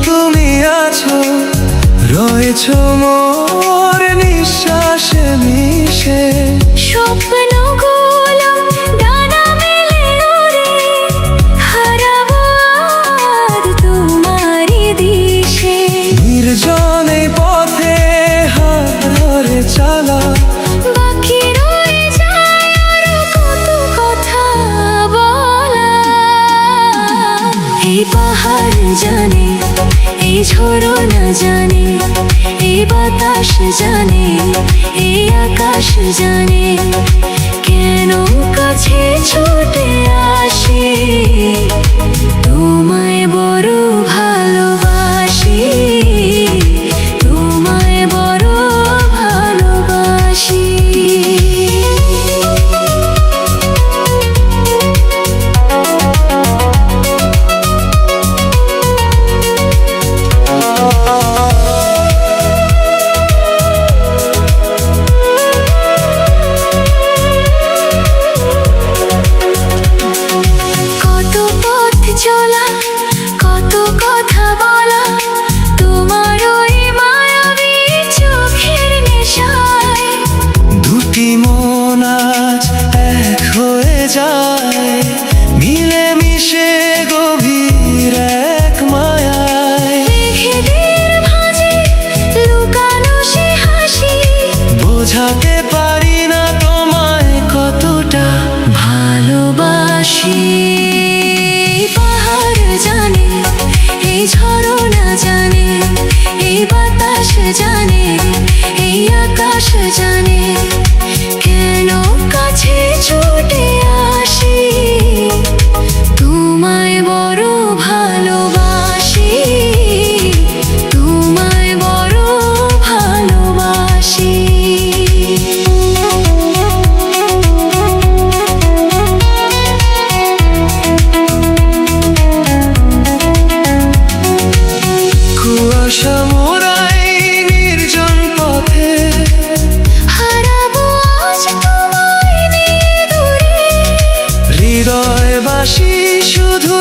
তুমি আছো, রয়েছো মোর নিঃশ্বাসে মিশে। স্বপ্নগুলো ডানা মেলে ওড়ে, হারাবো আর তোমারই দিশে। নির্জনে পথে হাত ধরে চালা, বাকি রয়ে যায় আরো কত কথা বলা। এই পাহাড় জানে, এই ঝরনা জানে, এই বাতাস জানে, এই আকাশ জানে, কেন কাছে ছুটে আসি, তোমায় বড় ভালোবাসি, তোমায় বড় ভালোবাসি। কত পথ চলা, কত কথা বলা, তোমার ওই মায়াবী চোখের নেশায়। দুটি মন আজ এক হয়ে যায়, মিলে মিশে গভীর এক মায়ায়। মেঘেদের ভাঁজে লুকানো সে হাসি, বোঝাতে পারি না তোমায় কতটা ভালোবাসি। পাহাড় জানে, এই ঝরনা জানে, এই বাতাস জানে, এই আকাশ জানে, কেন কাছে ছুটে আসি, তোমায় বড় ভালোবাসি, তোমায় বড় ভালোবাসি। কুয়াশা মোড়াই নির্জন পথে, হারাবো আজ তোমায় নিয়ে দূরে। হৃদয়বাসী শুধু